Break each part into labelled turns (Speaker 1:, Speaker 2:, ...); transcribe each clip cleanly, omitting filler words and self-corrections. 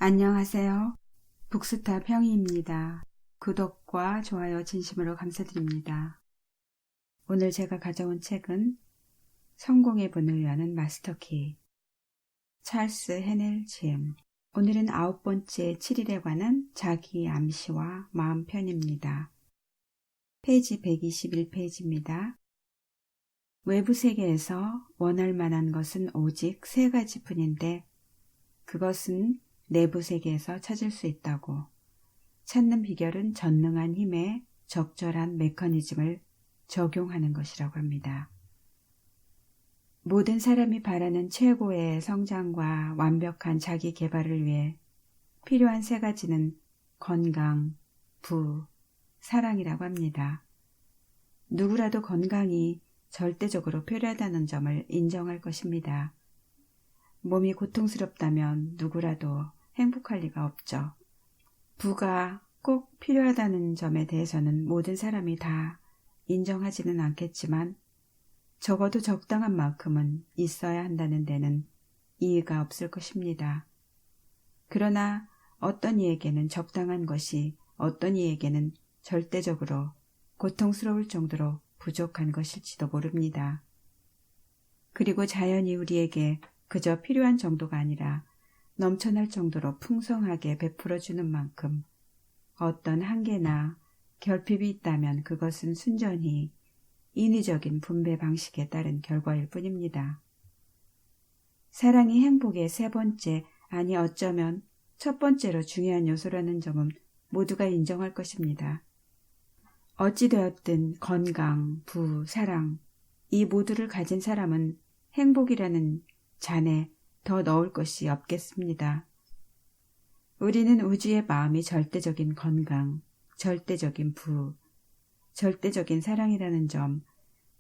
Speaker 1: 안녕하세요. 북스타 평이입니다. 구독과 좋아요 진심으로 감사드립니다. 오늘 제가 가져온 책은 성공의 문을 여는 마스터키, 찰스 헤넬 GM. 오늘은 9번째 7일에 관한 자기 암시와 마음 편입니다. 페이지 121페이지입니다. 외부 세계에서 원할 만한 것은 오직 3가지 뿐인데 그것은 내부 세계에서 찾을 수 있다고. 찾는 비결은 전능한 힘에 적절한 메커니즘을 적용하는 것이라고 합니다. 모든 사람이 바라는 최고의 성장과 완벽한 자기 개발을 위해 필요한 3가지는 건강, 부, 사랑이라고 합니다. 누구라도 건강이 절대적으로 필요하다는 점을 인정할 것입니다. 몸이 고통스럽다면 누구라도 행복할 리가 없죠. 부가 꼭 필요하다는 점에 대해서는 모든 사람이 다 인정하지는 않겠지만 적어도 적당한 만큼은 있어야 한다는 데는 이의가 없을 것입니다. 그러나 어떤 이에게는 적당한 것이 어떤 이에게는 절대적으로 고통스러울 정도로 부족한 것일지도 모릅니다. 그리고 자연이 우리에게 그저 필요한 정도가 아니라 넘쳐날 정도로 풍성하게 베풀어주는 만큼 어떤 한계나 결핍이 있다면 그것은 순전히 인위적인 분배 방식에 따른 결과일 뿐입니다. 사랑이 행복의 3번째, 아니 어쩌면 첫 번째로 중요한 요소라는 점은 모두가 인정할 것입니다. 어찌되었든 건강, 부, 사랑, 이 모두를 가진 사람은 행복이라는 잔에 더 넣을 것이 없겠습니다. 우리는 우주의 마음이 절대적인 건강, 절대적인 부, 절대적인 사랑이라는 점,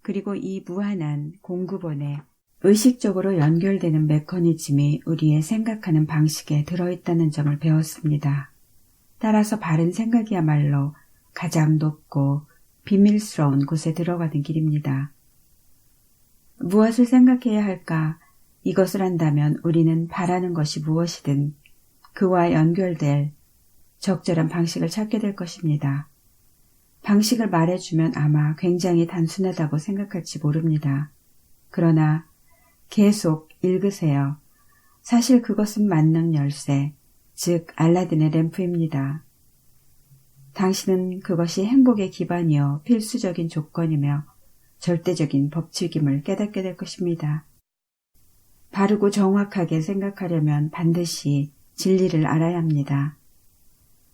Speaker 1: 그리고 이 무한한 공급원에 의식적으로 연결되는 메커니즘이 우리의 생각하는 방식에 들어있다는 점을 배웠습니다. 따라서 바른 생각이야말로 가장 높고 비밀스러운 곳에 들어가는 길입니다. 무엇을 생각해야 할까? 이것을 한다면 우리는 바라는 것이 무엇이든 그와 연결될 적절한 방식을 찾게 될 것입니다. 방식을 말해주면 아마 굉장히 단순하다고 생각할지 모릅니다. 그러나 계속 읽으세요. 사실 그것은 만능 열쇠, 즉 알라딘의 램프입니다. 당신은 그것이 행복의 기반이요 필수적인 조건이며 절대적인 법칙임을 깨닫게 될 것입니다. 바르고 정확하게 생각하려면 반드시 진리를 알아야 합니다.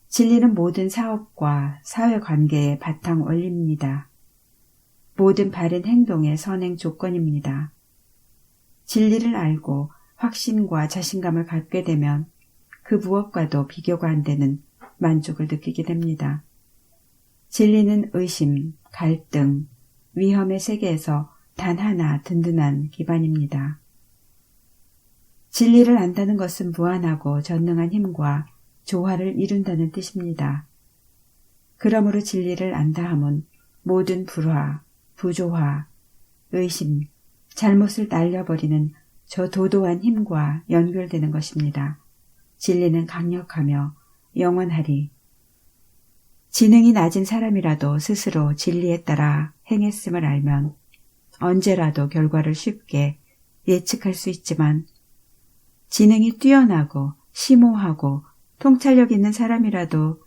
Speaker 1: 진리는 모든 사업과 사회관계의 바탕 원리입니다. 모든 바른 행동의 선행 조건입니다. 진리를 알고 확신과 자신감을 갖게 되면 그 무엇과도 비교가 안 되는 만족을 느끼게 됩니다. 진리는 의심, 갈등, 위험의 세계에서 단 하나 든든한 기반입니다. 진리를 안다는 것은 무한하고 전능한 힘과 조화를 이룬다는 뜻입니다. 그러므로 진리를 안다 함은 모든 불화, 부조화, 의심, 잘못을 날려버리는 저 도도한 힘과 연결되는 것입니다. 진리는 강력하며 영원하리. 지능이 낮은 사람이라도 스스로 진리에 따라 행했음을 알면 언제라도 결과를 쉽게 예측할 수 있지만 지능이 뛰어나고 심오하고 통찰력 있는 사람이라도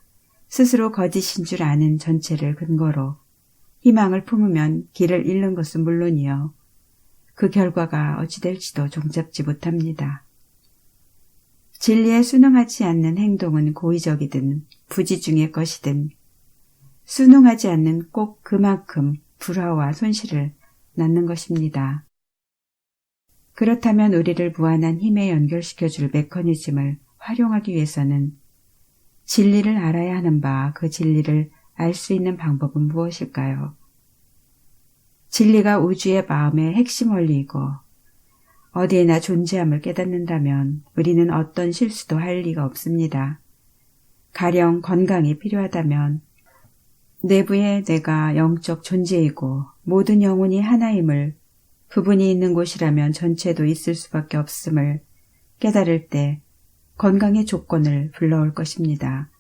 Speaker 1: 스스로 거짓인 줄 아는 전체를 근거로 희망을 품으면 길을 잃는 것은 물론이요. 그 결과가 어찌 될지도 종잡지 못합니다. 진리에 순응하지 않는 행동은 고의적이든 부지중의 것이든 순응하지 않는 꼭 그만큼 불화와 손실을 낳는 것입니다. 그렇다면 우리를 무한한 힘에 연결시켜줄 메커니즘을 활용하기 위해서는 진리를 알아야 하는 바 그 진리를 알 수 있는 방법은 무엇일까요? 진리가 우주의 마음의 핵심 원리이고 어디에나 존재함을 깨닫는다면 우리는 어떤 실수도 할 리가 없습니다. 가령 건강이 필요하다면 내부의 내가 영적 존재이고 모든 영혼이 하나임을 부분이 있는 곳이라면 전체도 있을 수밖에 없음을 깨달을 때 건강의 조건을 불러올 것입니다.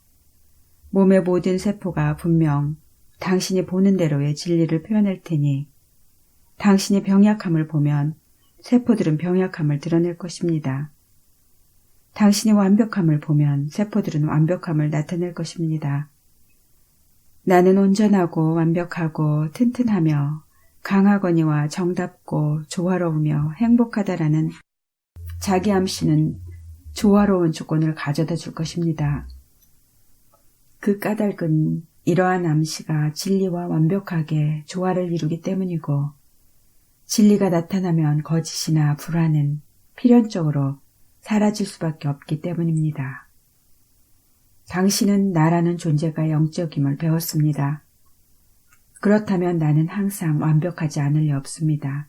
Speaker 1: 몸의 모든 세포가 분명 당신이 보는 대로의 진리를 표현할 테니 당신이 병약함을 보면 세포들은 병약함을 드러낼 것입니다. 당신이 완벽함을 보면 세포들은 완벽함을 나타낼 것입니다. 나는 온전하고 완벽하고 튼튼하며 강하거니와 정답고 조화로우며 행복하다라는 자기 암시는 조화로운 조건을 가져다 줄 것입니다. 그 까닭은 이러한 암시가 진리와 완벽하게 조화를 이루기 때문이고 진리가 나타나면 거짓이나 불안은 필연적으로 사라질 수밖에 없기 때문입니다. 당신은 나라는 존재가 영적임을 배웠습니다. 그렇다면 나는 항상 완벽하지 않을 리 없습니다.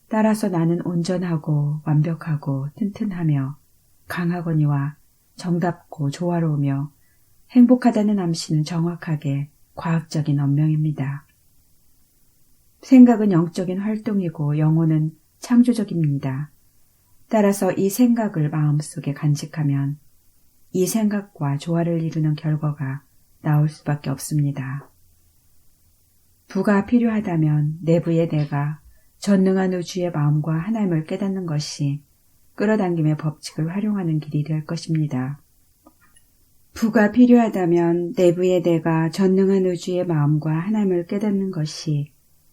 Speaker 1: 따라서 나는 온전하고 완벽하고 튼튼하며 강하거니와 정답고 조화로우며 행복하다는 암시는 정확하게 과학적인 언명입니다. 생각은 영적인 활동이고 영혼은 창조적입니다. 따라서 이 생각을 마음속에 간직하면 이 생각과 조화를 이루는 결과가 나올 수밖에 없습니다. 부가 필요하다면 내부의 내가 전능한 우주의 마음과 하나님을 깨닫는 것이 끌어당김의 법칙을 활용하는 길이 될 것입니다. 부가 필요하다면 내부의 내가 전능한 우주의 마음과 하나님을 깨닫는 것이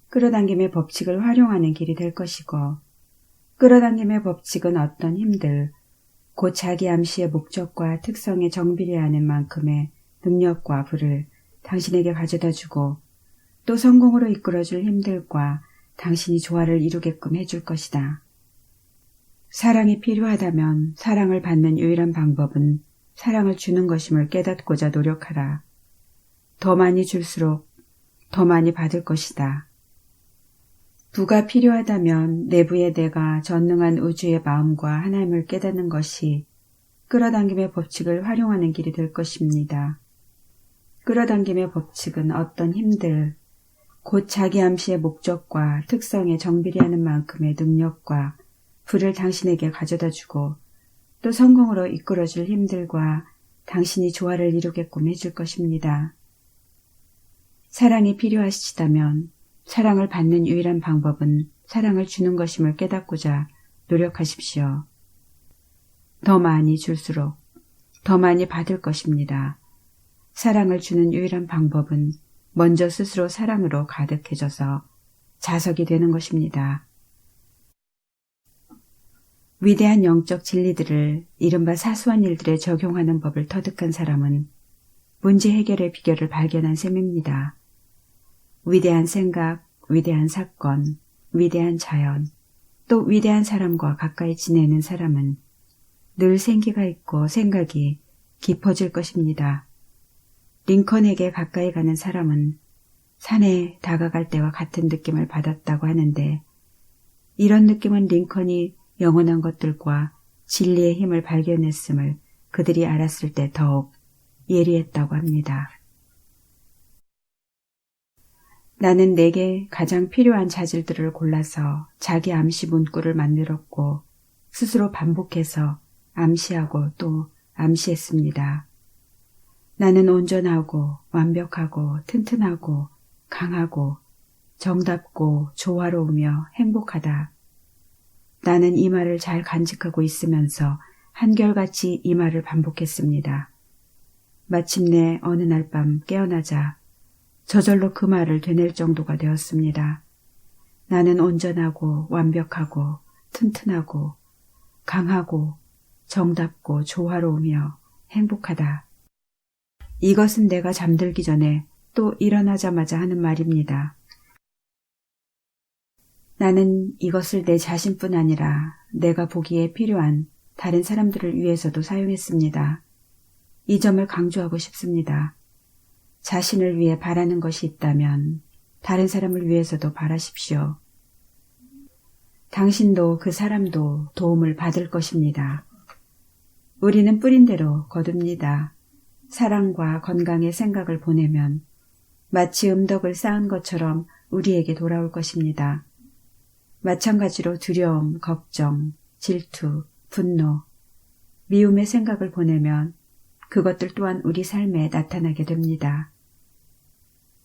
Speaker 1: 끌어당김의 법칙을 활용하는 길이 될 것이고 끌어당김의 법칙은 어떤 힘들, 곧 자기 암시의 목적과 특성에 정비례하는 만큼의 능력과 부를 당신에게 가져다주고 또 성공으로 이끌어줄 힘들과 당신이 조화를 이루게끔 해줄 것이다. 사랑이 필요하다면 사랑을 받는 유일한 방법은 사랑을 주는 것임을 깨닫고자 노력하라. 더 많이 줄수록 더 많이 받을 것이다. 부가 필요하다면 내부의 내가 전능한 우주의 마음과 하나님을 깨닫는 것이 끌어당김의 법칙을 활용하는 길이 될 것입니다. 끌어당김의 법칙은 어떤 힘들, 곧 자기 암시의 목적과 특성에 정비례하는 만큼의 능력과 부를 당신에게 가져다주고 또 성공으로 이끌어줄 힘들과 당신이 조화를 이루게끔 해줄 것입니다. 사랑이 필요하시다면 사랑을 받는 유일한 방법은 사랑을 주는 것임을 깨닫고자 노력하십시오. 더 많이 줄수록 더 많이 받을 것입니다. 사랑을 주는 유일한 방법은 먼저 스스로 사랑으로 가득해져서 자석이 되는 것입니다. 위대한 영적 진리들을 이른바 사소한 일들에 적용하는 법을 터득한 사람은 문제 해결의 비결을 발견한 셈입니다. 위대한 생각, 위대한 사건, 위대한 자연, 또 위대한 사람과 가까이 지내는 사람은 늘 생기가 있고 생각이 깊어질 것입니다. 링컨에게 가까이 가는 사람은 산에 다가갈 때와 같은 느낌을 받았다고 하는데 이런 느낌은 링컨이 영원한 것들과 진리의 힘을 발견했음을 그들이 알았을 때 더욱 예리했다고 합니다. 나는 내게 가장 필요한 자질들을 골라서 자기 암시 문구를 만들었고 스스로 반복해서 암시하고 또 암시했습니다. 나는 온전하고 완벽하고 튼튼하고 강하고 정답고 조화로우며 행복하다. 나는 이 말을 잘 간직하고 있으면서 한결같이 이 말을 반복했습니다. 마침내 어느 날 밤 깨어나자 저절로 그 말을 되낼 정도가 되었습니다. 나는 온전하고 완벽하고 튼튼하고 강하고 정답고 조화로우며 행복하다. 이것은 내가 잠들기 전에 또 일어나자마자 하는 말입니다. 나는 이것을 내 자신뿐 아니라 내가 보기에 필요한 다른 사람들을 위해서도 사용했습니다. 이 점을 강조하고 싶습니다. 자신을 위해 바라는 것이 있다면 다른 사람을 위해서도 바라십시오. 당신도 그 사람도 도움을 받을 것입니다. 우리는 뿌린 대로 거둡니다. 사랑과 건강의 생각을 보내면 마치 음덕을 쌓은 것처럼 우리에게 돌아올 것입니다. 마찬가지로 두려움, 걱정, 질투, 분노, 미움의 생각을 보내면 그것들 또한 우리 삶에 나타나게 됩니다.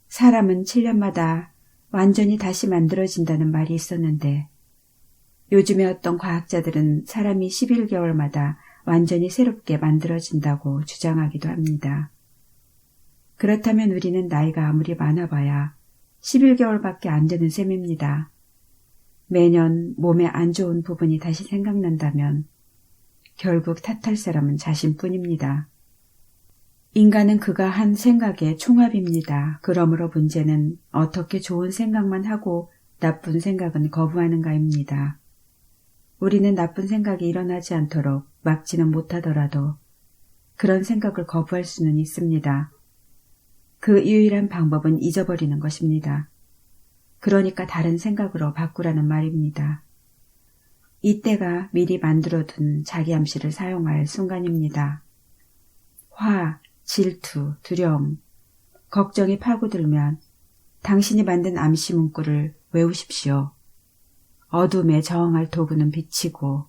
Speaker 1: 사람은 7년마다 완전히 다시 만들어진다는 말이 있었는데 요즘에 어떤 과학자들은 사람이 11개월마다 완전히 새롭게 만들어진다고 주장하기도 합니다. 그렇다면 우리는 나이가 아무리 많아봐야 11개월밖에 안 되는 셈입니다. 매년 몸에 안 좋은 부분이 다시 생각난다면 결국 탓할 사람은 자신뿐입니다. 인간은 그가 한 생각의 총합입니다. 그러므로 문제는 어떻게 좋은 생각만 하고 나쁜 생각은 거부하는가입니다. 우리는 나쁜 생각이 일어나지 않도록 막지는 못하더라도 그런 생각을 거부할 수는 있습니다. 그 유일한 방법은 잊어버리는 것입니다. 그러니까 다른 생각으로 바꾸라는 말입니다. 이때가 미리 만들어둔 자기 암시를 사용할 순간입니다. 화, 질투, 두려움, 걱정이 파고들면 당신이 만든 암시 문구를 외우십시오. 어둠에 저항할 도구는 빛이고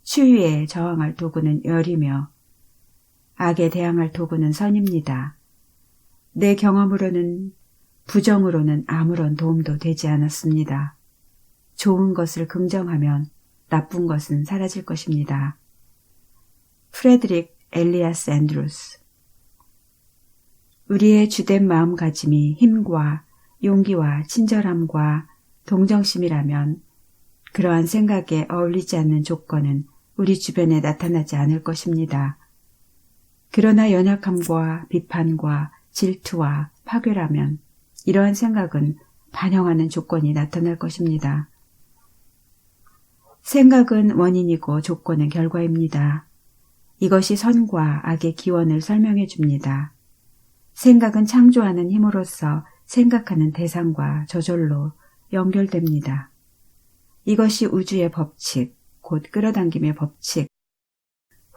Speaker 1: 추위에 저항할 도구는 열이며 악에 대항할 도구는 선입니다. 내 경험으로는 부정으로는 아무런 도움도 되지 않았습니다. 좋은 것을 긍정하면 나쁜 것은 사라질 것입니다. 프레드릭 엘리아스 앤드루스. 우리의 주된 마음가짐이 힘과 용기와 친절함과 동정심이라면 그러한 생각에 어울리지 않는 조건은 우리 주변에 나타나지 않을 것입니다. 그러나 연약함과 비판과 질투와 파괴라면 이러한 생각은 반영하는 조건이 나타날 것입니다. 생각은 원인이고 조건은 결과입니다. 이것이 선과 악의 기원을 설명해 줍니다. 생각은 창조하는 힘으로써 생각하는 대상과 저절로 연결됩니다. 이것이 우주의 법칙, 곧 끌어당김의 법칙,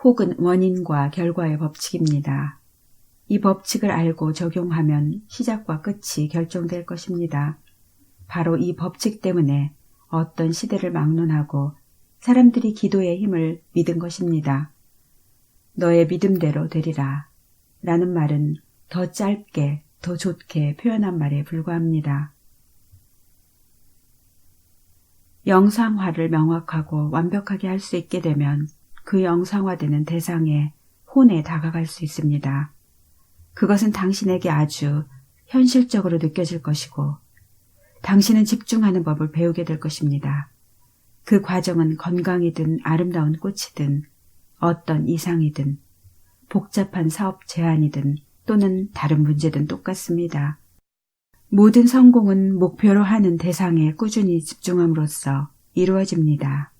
Speaker 1: 혹은 원인과 결과의 법칙입니다. 이 법칙을 알고 적용하면 시작과 끝이 결정될 것입니다. 바로 이 법칙 때문에 어떤 시대를 막론하고 사람들이 기도의 힘을 믿은 것입니다. 너의 믿음대로 되리라 라는 말은 더 짧게, 더 좋게 표현한 말에 불과합니다. 영상화를 명확하고 완벽하게 할 수 있게 되면 그 영상화되는 대상의 혼에 다가갈 수 있습니다. 그것은 당신에게 아주 현실적으로 느껴질 것이고 당신은 집중하는 법을 배우게 될 것입니다. 그 과정은 건강이든 아름다운 꽃이든 어떤 이상이든 복잡한 사업 제안이든 또는 다른 문제든 똑같습니다. 모든 성공은 목표로 하는 대상에 꾸준히 집중함으로써 이루어집니다.